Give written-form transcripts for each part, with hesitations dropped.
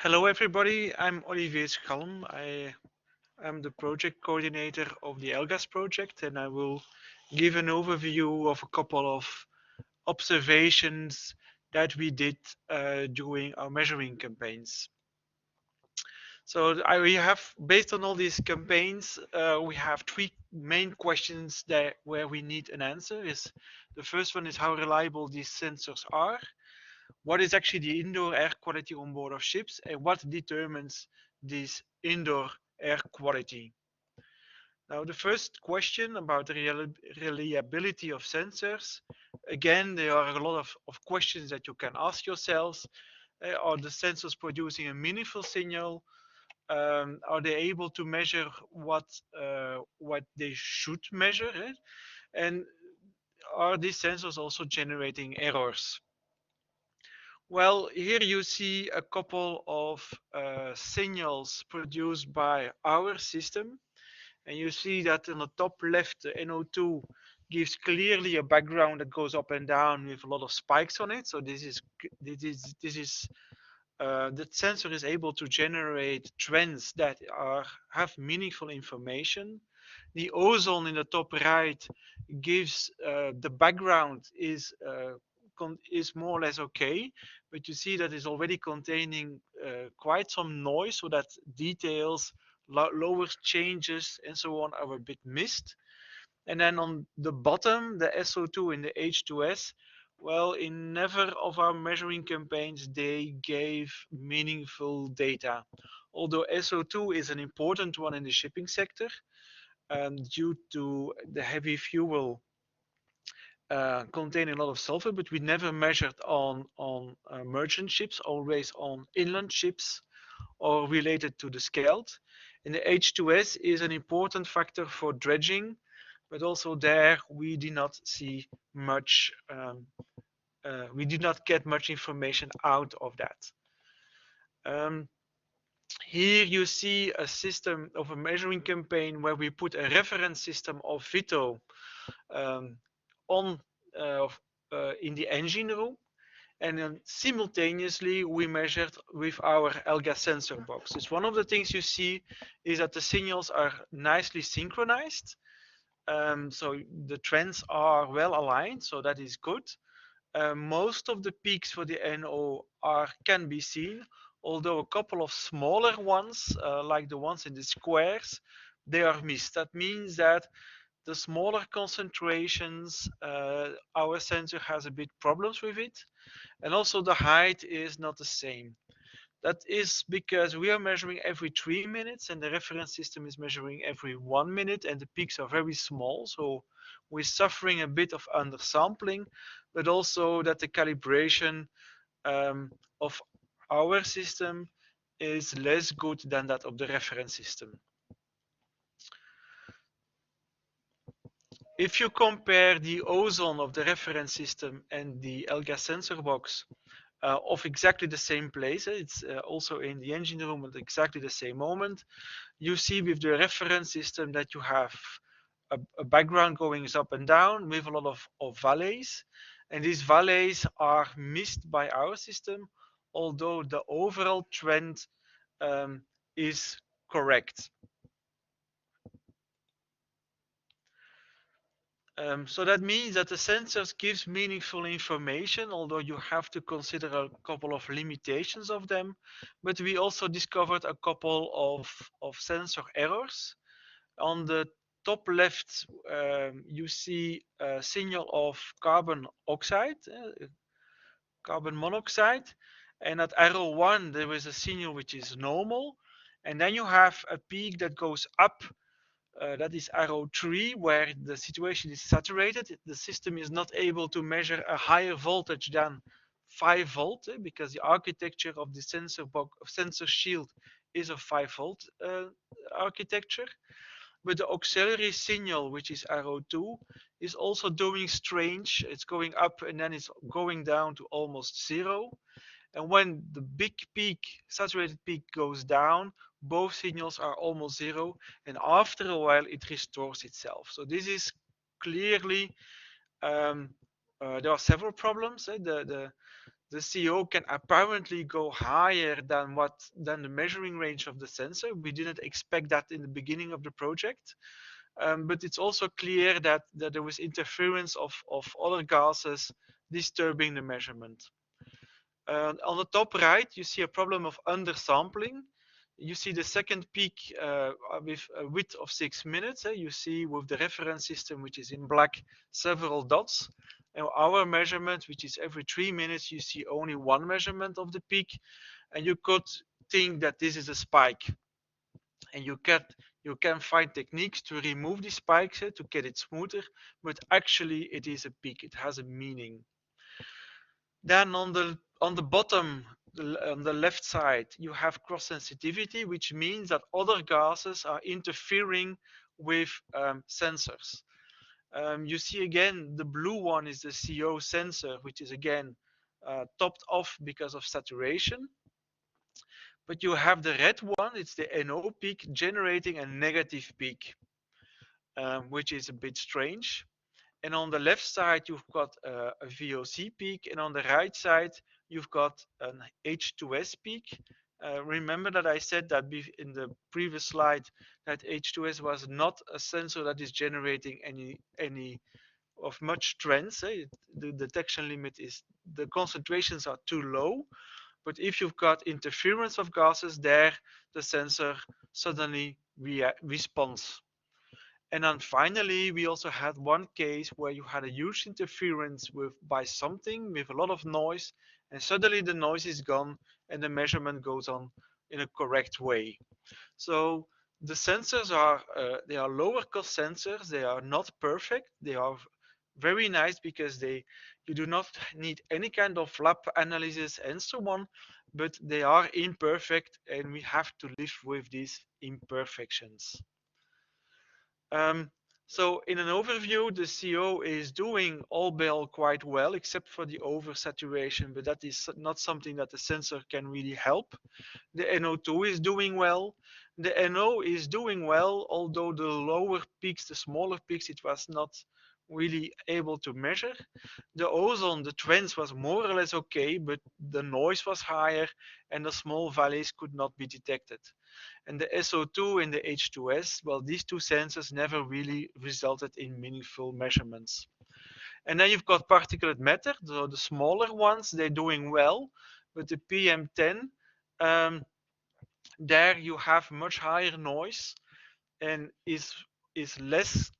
Hello everybody, I'm Olivier Schalm. I am the project coordinator of the Elgas project, and I will give an overview of a couple of observations that we did during our measuring campaigns. So we have, based on all these campaigns, we have three main questions where we need an answer. The first one is how reliable these sensors are. What is actually the indoor air quality on board of ships, and what determines this indoor air quality? Now, the first question about the reliability of sensors, again, there are a lot of questions that you can ask yourselves. Are the sensors producing a meaningful signal? Are they able to measure what they should measure? And are these sensors also generating errors? Well, here you see a couple of signals produced by our system. And you see that in the top left, the NO2 gives clearly a background that goes up and down with a lot of spikes on it. So that sensor is able to generate trends that have meaningful information. The ozone in the top right gives the background is more or less okay, but you see that it's already containing quite some noise, so that details, lower changes, and so on are a bit missed. And then on the bottom, the SO2 and the H2S, well, in never of our measuring campaigns, they gave meaningful data. Although SO2 is an important one in the shipping sector, due to the heavy fuel containing a lot of sulfur, but we never measured on merchant ships, always on inland ships or related to the scald. And the H2S is an important factor for dredging, but also there we did not see much, we did not get much information out of that. Here you see a system of a measuring campaign where we put a reference system of Vito on in the engine room, and then simultaneously we measured with our Elgas sensor boxes. One of the things you see is that the signals are nicely synchronized, so the trends are well aligned, so that is good. Most of the peaks for the NO can be seen, although a couple of smaller ones, like the ones in the squares, they are missed. That means that the smaller concentrations, our sensor has a bit problems with it, and also the height is not the same. That is because we are measuring every 3 minutes and the reference system is measuring every 1 minute, and the peaks are very small, so we're suffering a bit of undersampling, but also that the calibration of our system is less good than that of the reference system. If you compare the ozone of the reference system and the Elgas sensor box of exactly the same place, it's also in the engine room at exactly the same moment, you see with the reference system that you have a background going up and down with a lot of valleys, and these valleys are missed by our system, although the overall trend is correct. So that means that the sensors gives meaningful information, although you have to consider a couple of limitations of them. But we also discovered a couple of sensor errors. On the top left, you see a signal of carbon oxide, carbon monoxide. And at arrow 1, there is a signal which is normal. And then you have a peak that goes up. That is arrow 3, where the situation is saturated. The system is not able to measure a higher voltage than 5 volt, because the architecture of the sensor shield is a 5 volt architecture. But the auxiliary signal, which is arrow 2, is also doing strange. It's going up and then it's going down to almost 0. And when the big peak, saturated peak, goes down, both signals are almost 0, and after a while it restores itself. So this is clearly, there are several problems. The CO can apparently go higher than the measuring range of the sensor. We didn't expect that in the beginning of the project. But it's also clear that there was interference of other gases disturbing the measurement. On the top right, you see a problem of undersampling. You see the second peak with a width of 6 minutes. You see with the reference system, which is in black, several dots. And our measurement, which is every 3 minutes, you see only one measurement of the peak. And you could think that this is a spike. And you can find techniques to remove these spikes to get it smoother, but actually it is a peak. It has a meaning. Then on the bottom, on the left side, you have cross sensitivity, which means that other gases are interfering with sensors. You see again, the blue one is the CO sensor, which is again topped off because of saturation. But you have the red one, it's the NO peak, generating a negative peak, which is a bit strange. And on the left side, you've got a VOC peak, and on the right side, you've got an H2S peak. Remember that I said that in the previous slide that H2S was not a sensor that is generating any of much trends. The detection limit is, the concentrations are too low. But if you've got interference of gases there, the sensor suddenly responds. And then finally, we also had one case where you had a huge interference by something with a lot of noise, and suddenly the noise is gone and the measurement goes on in a correct way. So the sensors they are lower cost sensors. They are not perfect. They are very nice because you do not need any kind of lab analysis and so on, but they are imperfect and we have to live with these imperfections. So in an overview, the CO is doing all by all quite well, except for the oversaturation, but that is not something that the sensor can really help. The NO2 is doing well. The NO is doing well, although the lower peaks, the smaller peaks, it was not really able to measure. The ozone, the trends was more or less okay, but the noise was higher and the small valleys could not be detected. And the SO2 and the H2S, well, these two sensors never really resulted in meaningful measurements. And then you've got particulate matter, so the smaller ones, they're doing well, but the PM10, there you have much higher noise and it's less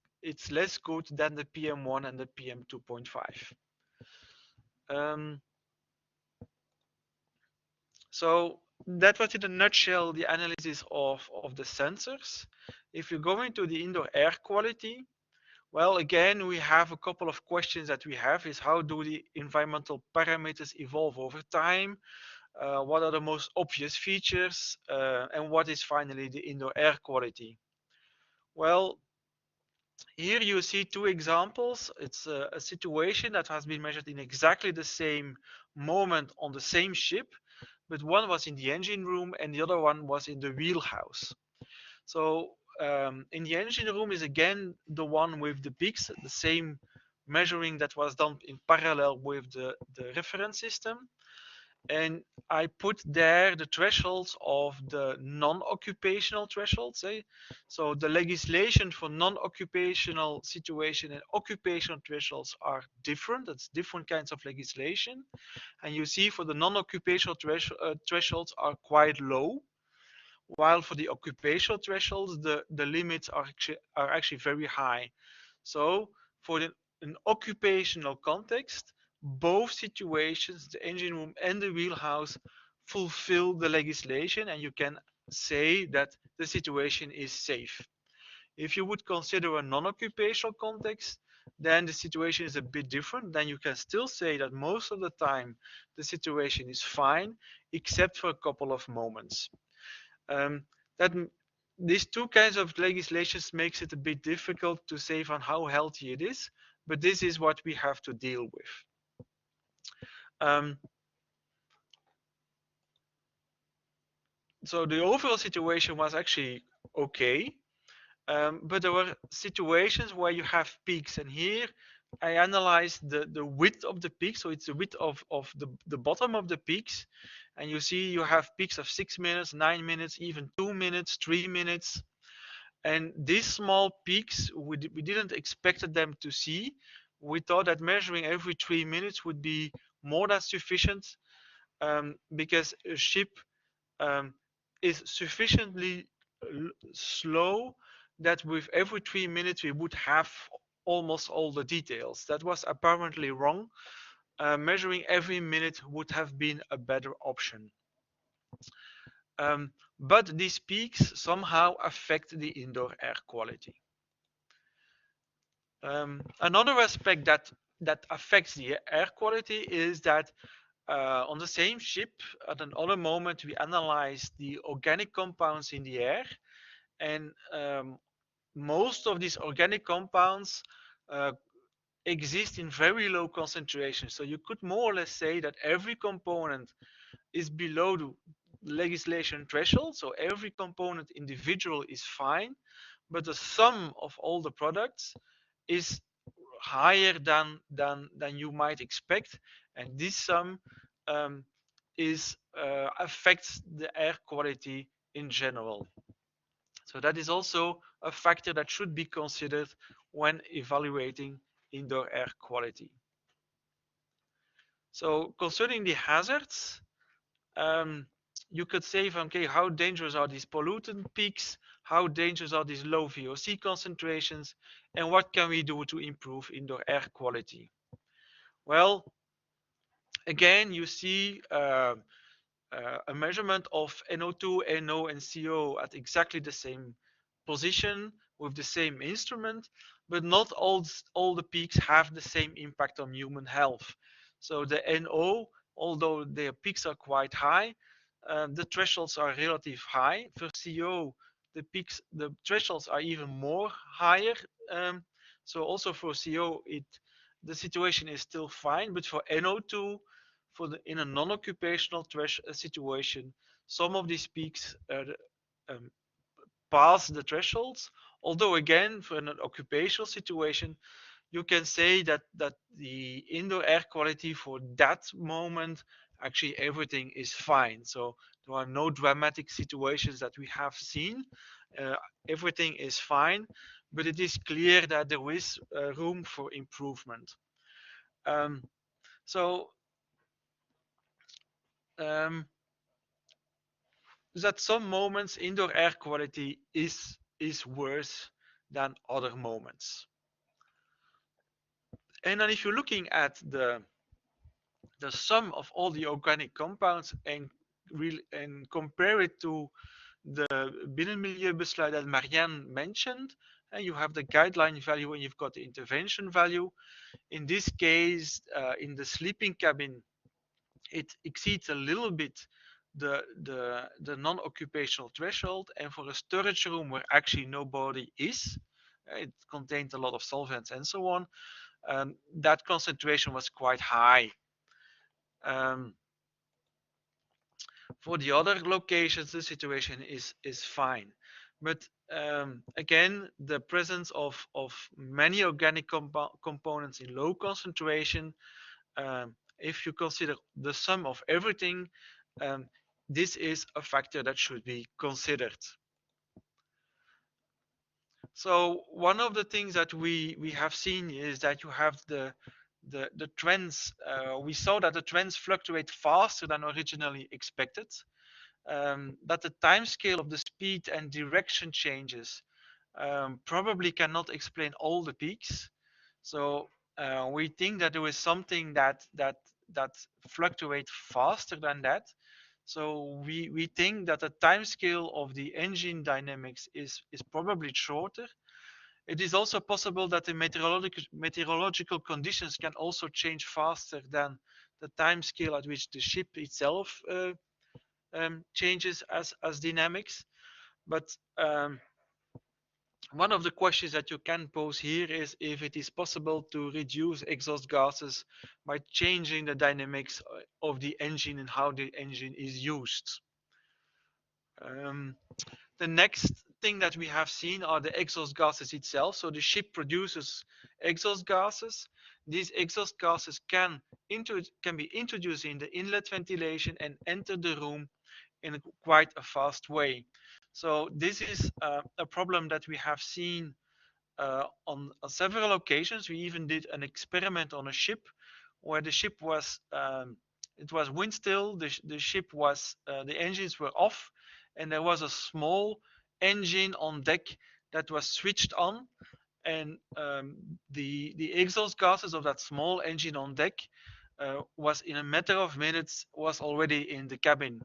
good than the PM1 and the PM2.5. So that was in a nutshell the analysis of the sensors. If you go into the indoor air quality, well, again, we have a couple of questions that we have is how do the environmental parameters evolve over time? What are the most obvious features? And what is finally the indoor air quality? Well, here you see two examples. It's a situation that has been measured in exactly the same moment on the same ship, but one was in the engine room and the other one was in the wheelhouse. So in the engine room is again the one with the peaks, the same measuring that was done in parallel with the reference system. And I put there the thresholds of the non-occupational thresholds. So the legislation for non-occupational situation and occupational thresholds are different. That's different kinds of legislation. And you see for the non-occupational thresholds are quite low, while for the occupational thresholds, the limits are actually very high. So for an occupational context, both situations, the engine room and the wheelhouse, fulfill the legislation, and you can say that the situation is safe. If you would consider a non-occupational context, then the situation is a bit different. Then you can still say that most of the time the situation is fine, except for a couple of moments. That these two kinds of legislations makes it a bit difficult to say on how healthy it is, but this is what we have to deal with. So the overall situation was actually okay, but there were situations where you have peaks, and here I analyzed the width of the peak, so it's the width of the bottom of the peaks, and you see you have peaks of 6 minutes, 9 minutes, even 2 minutes, 3 minutes, and these small peaks we didn't expect them to see. We thought that measuring every 3 minutes would be more than sufficient, because a ship is sufficiently slow that with every 3 minutes we would have almost all the details. That was apparently wrong. Measuring every minute would have been a better option. But these peaks somehow affect the indoor air quality. Another aspect that affects the air quality is that on the same ship, at another moment, we analyze the organic compounds in the air, and most of these organic compounds uh, exist in very low concentration. So you could more or less say that every component is below the legislation threshold. So every component individual is fine, but the sum of all the products is higher than you might expect, and this sum is affects the air quality in general. So that is also a factor that should be considered when evaluating indoor air quality. So concerning the hazards, you could say, okay, how dangerous are these pollutant peaks? How dangerous are these low VOC concentrations? And what can we do to improve indoor air quality? Well, again, you see a measurement of NO2, NO, and CO at exactly the same position with the same instrument, but not all the peaks have the same impact on human health. So the NO, although their peaks are quite high, the thresholds are relatively high. For CO, the thresholds are even more higher. So also for CO, the situation is still fine, but for NO2, in a non-occupational situation, some of these peaks um, pass the thresholds. Although again, for an occupational situation, you can say that the indoor air quality for that moment, actually everything is fine. So there are no dramatic situations that we have seen. Uh, Everything is fine, but it is clear that there is room for improvement. Um, so um, that some moments indoor air quality is worse than other moments. And then if you're looking at the sum of all the organic compounds and compare it to the binnenmilieubesluit that Marianne mentioned, and you have the guideline value and you've got the intervention value. In this case, in the sleeping cabin, it exceeds a little bit the non-occupational threshold, and for a storage room where actually nobody is, it contained a lot of solvents and so on, that concentration was quite high. Um, for the other locations, the situation is fine. But again, the presence of many organic components in low concentration, if you consider the sum of everything, um, this is a factor that should be considered. So one of the things that we have seen is that you have the trends. We saw that the trends fluctuate faster than originally expected. That the time scale of the speed and direction changes probably cannot explain all the peaks. So we think that there is something that fluctuates faster than that. So we think that the time scale of the engine dynamics is probably shorter. It is also possible that the meteorological conditions can also change faster than the time scale at which the ship itself changes as dynamics. But one of the questions that you can pose here is if it is possible to reduce exhaust gases by changing the dynamics of the engine and how the engine is used. The next thing that we have seen are the exhaust gases itself. So the ship produces exhaust gases. these exhaust gases can be introduced in the inlet ventilation and enter the room in quite a fast way. So this is a problem that we have seen on several occasions. We even did an experiment on a ship where the ship was it was wind still. The ship was the engines were off, and there was a small engine on deck that was switched on, and the exhaust gases of that small engine on deck was in a matter of minutes was already in the cabin.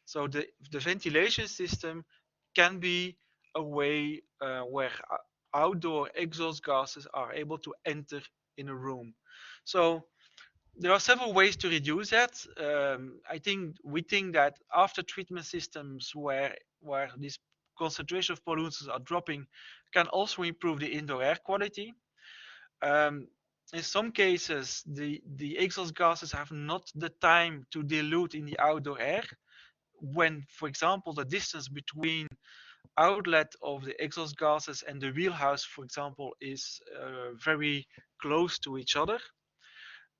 So the ventilation system can be a way where outdoor exhaust gases are able to enter in a room. So there are several ways to reduce that. We think that after treatment systems where this concentration of pollutants are dropping can also improve the indoor air quality. Um, in some cases, the exhaust gases have not the time to dilute in the outdoor air. When, for example, the distance between outlet of the exhaust gases and the wheelhouse, for example, is very close to each other.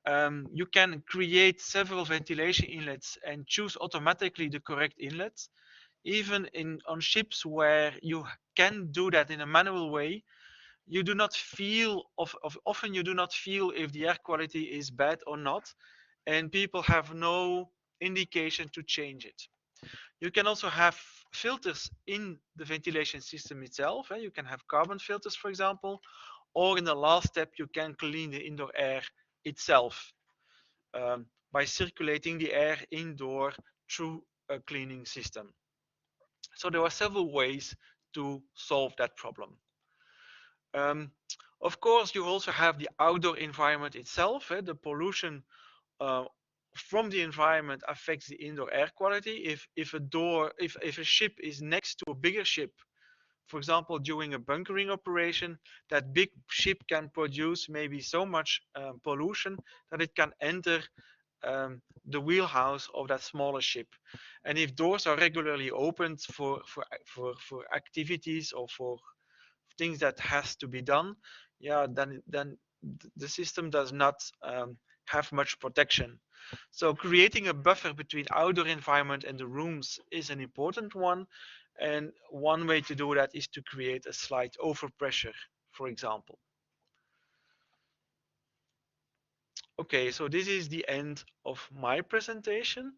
You can create several ventilation inlets and choose automatically the correct inlet. Even on ships where you can do that in a manual way, you do not feel often you do not feel if the air quality is bad or not, and people have no indication to change it. You can also have filters in the ventilation system itself. You can have carbon filters, for example, or in the last step, you can clean the indoor air itself by circulating the air indoor through a cleaning system. So there are several ways to solve that problem. Um, of course, you also have the outdoor environment itself. The pollution uh, from the environment affects the indoor air quality. If a ship is next to a bigger ship, for example, during a bunkering operation, that big ship can produce maybe so much pollution that it can enter the wheelhouse of that smaller ship. And if doors are regularly opened for activities or for things that has to be done, yeah, then the system does not have much protection. So creating a buffer between outdoor environment and the rooms is an important one. And one way to do that is to create a slight overpressure, for example. Okay, so this is the end of my presentation.